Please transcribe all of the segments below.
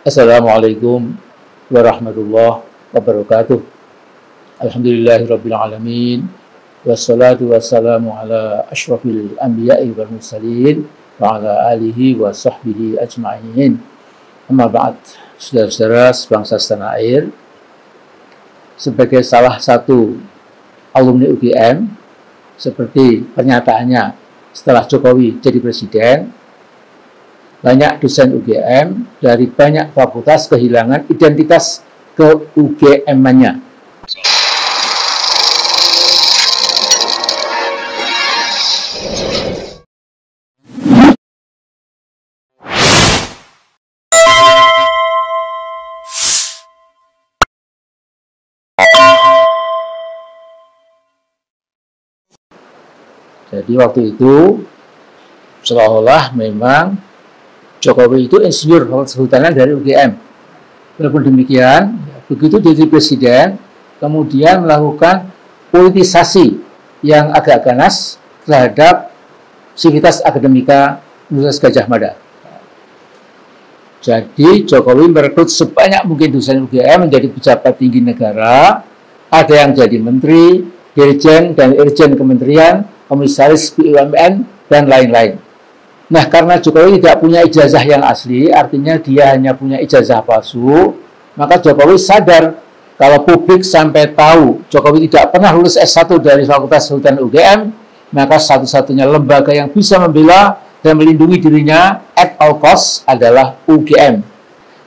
Assalamualaikum warahmatullahi wabarakatuh. Alhamdulillahirabbil alamin. Wassalatu wassalamu ala asyrafil anbiya'i wal mursalin wa ala alihi wa sahbihi ajma'in. Amma ba'd. Saudara-saudara sebangsa setanah air, sebagai salah satu alumni UGM, seperti pernyataannya setelah Jokowi jadi presiden, banyak dosen UGM dari banyak fakultas kehilangan identitas ke UGM-nya. Jadi waktu itu seolah-olah memang Jokowi itu insinyur kehutanan dari UGM. Walaupun demikian, begitu jadi presiden, kemudian melakukan politisasi yang agak ganas terhadap sivitas akademika Universitas Gadjah Mada. Jadi Jokowi merekrut sebanyak mungkin dosen UGM menjadi pejabat tinggi negara, ada yang jadi menteri, dirjen dan irjen kementerian, komisaris BUMN, dan lain-lain. Nah, karena Jokowi tidak punya ijazah yang asli, artinya dia hanya punya ijazah palsu, maka Jokowi sadar kalau publik sampai tahu Jokowi tidak pernah lulus S1 dari Fakultas Kehutanan UGM, maka satu-satunya lembaga yang bisa membela dan melindungi dirinya at all cost adalah UGM.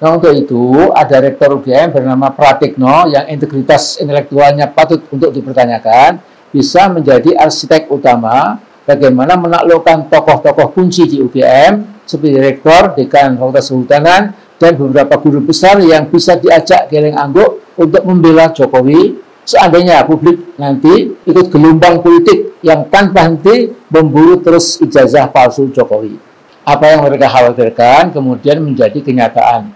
Nah, untuk itu ada rektor UGM bernama Pratikno yang integritas intelektualnya patut untuk dipertanyakan, bisa menjadi arsitek utama bagaimana menaklukkan tokoh-tokoh kunci di UGM seperti rektor, dekan Fakultas Kehutanan, dan beberapa guru besar yang bisa diajak geleng-angguk untuk membela Jokowi seandainya publik nanti ikut gelombang politik yang tanpa henti memburu terus ijazah palsu Jokowi. Apa yang mereka khawatirkan kemudian menjadi kenyataan.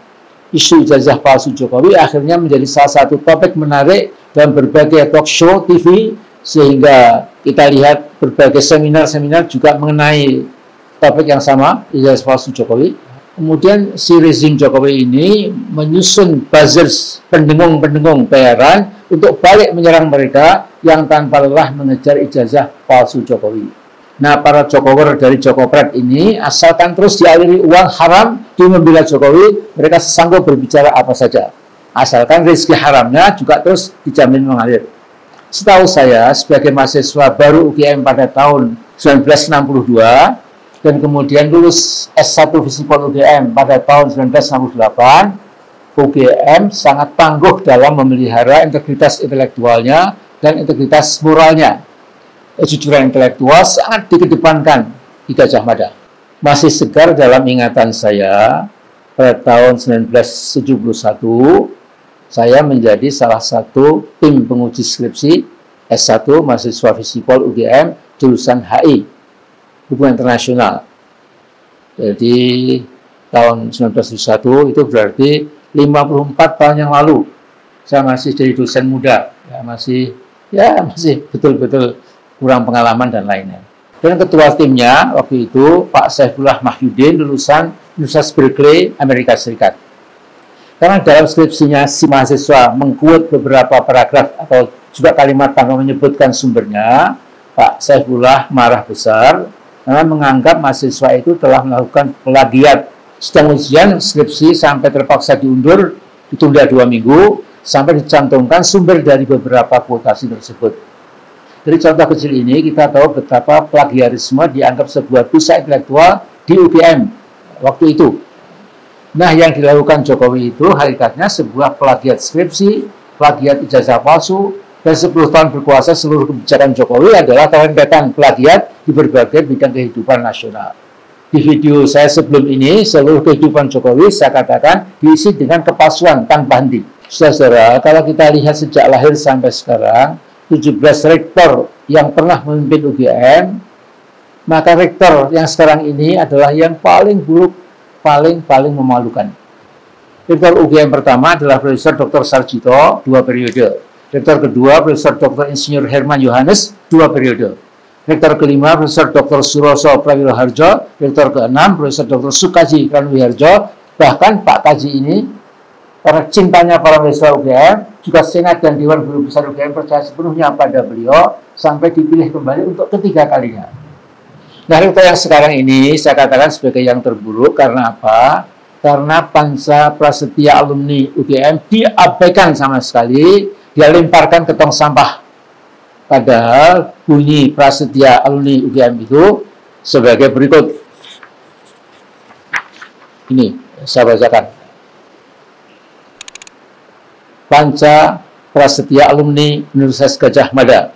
Isu ijazah palsu Jokowi akhirnya menjadi salah satu topik menarik dalam berbagai talk show TV, sehingga kita lihat berbagai seminar-seminar juga mengenai topik yang sama, ijazah palsu Jokowi. Kemudian si rezim Jokowi ini menyusun buzzers, pendengung-pendengung bayaran untuk balik menyerang mereka yang tanpa lelah mengejar ijazah palsu Jokowi. Nah, para Jokower dari Jokopret ini asalkan terus dialiri uang haram di membela Jokowi, mereka sanggup berbicara apa saja. Asalkan rezeki haramnya juga terus dijamin mengalir. Setahu saya, sebagai mahasiswa baru UGM pada tahun 1962, dan kemudian lulus S1 Visipol UGM pada tahun 1968, UGM sangat tangguh dalam memelihara integritas intelektualnya dan integritas moralnya. Kejujuran intelektual sangat dikedepankan di Gadjah Mada. Masih segar dalam ingatan saya, pada tahun 1971, saya menjadi salah satu tim penguji skripsi S1 mahasiswa Visipol UGM jurusan HI, Hubungan Internasional. Jadi tahun 1971 itu berarti 54 tahun yang lalu. Saya masih jadi dosen muda, masih betul-betul kurang pengalaman dan lainnya. Dan ketua timnya waktu itu Pak Saifullah Mahyudin, lulusan Universitas Berkeley, Amerika Serikat. Karena dalam skripsinya si mahasiswa mengquote beberapa paragraf atau juga kalimat tanpa menyebutkan sumbernya, Pak Saifullah marah besar karena menganggap mahasiswa itu telah melakukan plagiat. Sedang ujian skripsi sampai terpaksa diundur, ditunda 2 minggu, sampai dicantumkan sumber dari beberapa quotasi tersebut. Dari contoh kecil ini kita tahu betapa plagiarisme dianggap sebuah dosa intelektual di UGM waktu itu. Nah, yang dilakukan Jokowi itu hakikatnya sebuah plagiat skripsi, plagiat ijazah palsu, dan 10 tahun berkuasa seluruh kebijakan Jokowi adalah rentetan plagiat di berbagai bidang kehidupan nasional. Di video saya sebelum ini, seluruh kehidupan Jokowi saya katakan diisi dengan kepalsuan tanpa henti. Saudara-saudara, kalau kita lihat sejak lahir sampai sekarang, 17 rektor yang pernah memimpin UGM, maka rektor yang sekarang ini adalah yang paling buruk, paling memalukan. Rektor UGM pertama adalah Profesor Dr. Sarjito, 2 periode. Rektor kedua, Profesor Dr. Insinyur Herman Yohanes, 2 periode. Rektor kelima, Profesor Dr. Suroso Prawiroharjo. Rektor keenam, Profesor Dr. Sukaji Ranwiharjo, Bahkan Pak Kaji ini, karena cintanya para mahasiswa UGM, juga Senat dan Dewan Guru Besar UGM percaya sepenuhnya pada beliau sampai dipilih kembali untuk ketiga kalinya. Nah, rektor yang sekarang ini saya katakan sebagai yang terburuk karena apa? Karena Panca Prasetya alumni UGM diabaikan sama sekali, dia lemparkan ke tong sampah. Padahal bunyi Prasetya alumni UGM itu sebagai berikut. Ini saya bacakan. Panca Prasetya alumni Universitas Gadjah Mada.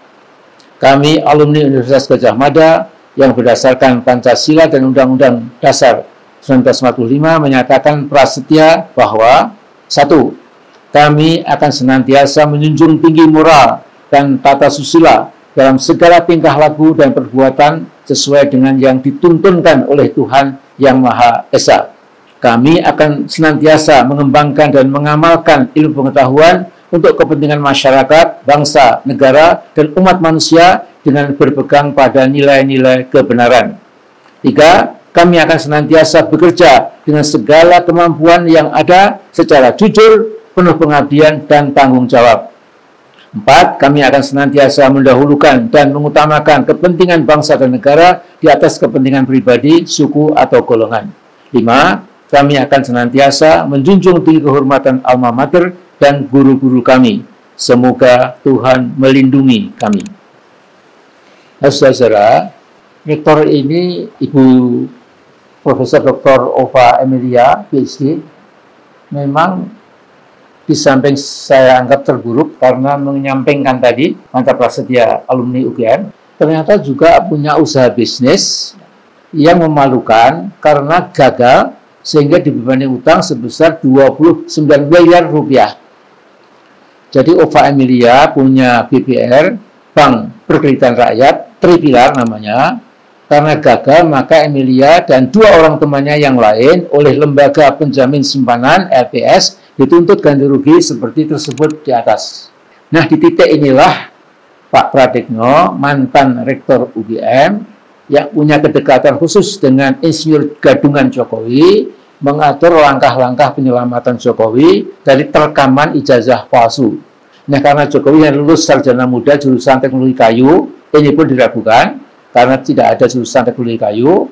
Kami alumni Universitas Gadjah Mada yang berdasarkan Pancasila dan Undang-Undang Dasar 1945 menyatakan prasetya bahwa 1. Kami akan senantiasa menjunjung tinggi moral dan tata susila dalam segala tingkah laku dan perbuatan sesuai dengan yang dituntunkan oleh Tuhan Yang Maha Esa. Kami akan senantiasa mengembangkan dan mengamalkan ilmu pengetahuan untuk kepentingan masyarakat, bangsa, negara, dan umat manusia dengan berpegang pada nilai-nilai kebenaran. 3. Kami akan senantiasa bekerja dengan segala kemampuan yang ada secara jujur, penuh pengabdian, dan tanggung jawab. 4. Kami akan senantiasa mendahulukan dan mengutamakan kepentingan bangsa dan negara di atas kepentingan pribadi, suku, atau golongan. 5. Kami akan senantiasa menjunjung tinggi kehormatan alma mater dan guru-guru kami. Semoga Tuhan melindungi kami. Saudara, rektor ini Ibu Profesor Dr. Ova Emilia, PhD, memang di samping saya anggap terburuk karena menyampingkan tadi Panca Prasetya alumni UGM, ternyata juga punya usaha bisnis yang memalukan karena gagal sehingga dibebani utang sebesar 29 miliar rupiah. Jadi Ova Emilia punya BPR, Bank Perkreditan Rakyat, Tripilar namanya. Karena gagal, maka Emilia dan 2 orang temannya yang lain oleh Lembaga Penjamin Simpanan LPS dituntut ganti rugi seperti tersebut di atas. Nah, di titik inilah Pak Pratikno, mantan Rektor UGM, yang punya kedekatan khusus dengan Insinyur Gadungan Jokowi, mengatur langkah-langkah penyelamatan Jokowi dari terkaman ijazah palsu. Nah, karena Jokowi yang lulus sarjana muda jurusan teknologi kayu, ini pun diragukan, karena tidak ada jurusan teknologi kayu,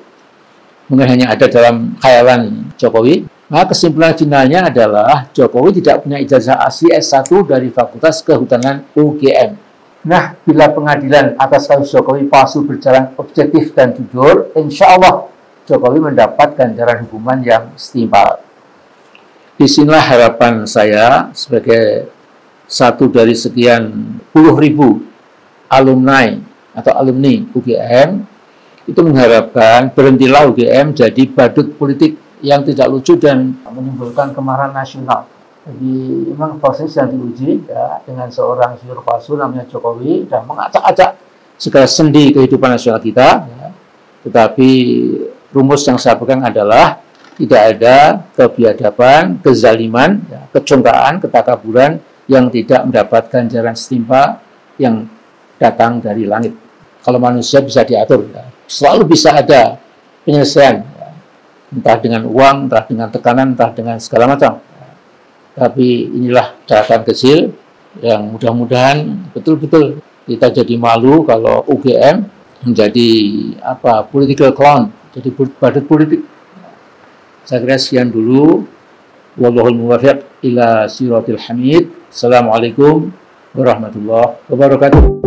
mungkin hanya ada dalam khayalan Jokowi. Maka kesimpulan finalnya adalah Jokowi tidak punya ijazah asli S1 dari Fakultas Kehutanan UGM. Nah, bila pengadilan atas kasus Jokowi palsu berjalan objektif dan jujur, insya Allah Jokowi mendapat ganjaran hukuman yang setimpal. Disinilah harapan saya sebagai satu dari sekian puluh ribu alumni atau alumni UGM, itu mengharapkan berhentilah UGM jadi badut politik yang tidak lucu dan menimbulkan kemarahan nasional. Jadi memang proses yang diuji ya, dengan seorang insinyur palsu namanya Jokowi dan mengacak-acak segala sendi kehidupan nasional kita. Ya. Tetapi rumus yang saya pegang adalah tidak ada kebiadaban, kezaliman, ya, kecongkaan, ketakaburan yang tidak mendapatkan ganjaran setimpal yang datang dari langit. Kalau manusia bisa diatur, ya, selalu bisa ada penyelesaian, ya, entah dengan uang, entah dengan tekanan, entah dengan segala macam. Tapi inilah catatan kecil yang mudah-mudahan betul-betul kita jadi malu kalau UGM menjadi political clown, jadi badut politik. Saya kira sekian dulu. Wallahul muwaffiq ila siratil hamid. Assalamualaikum warahmatullahi wabarakatuh.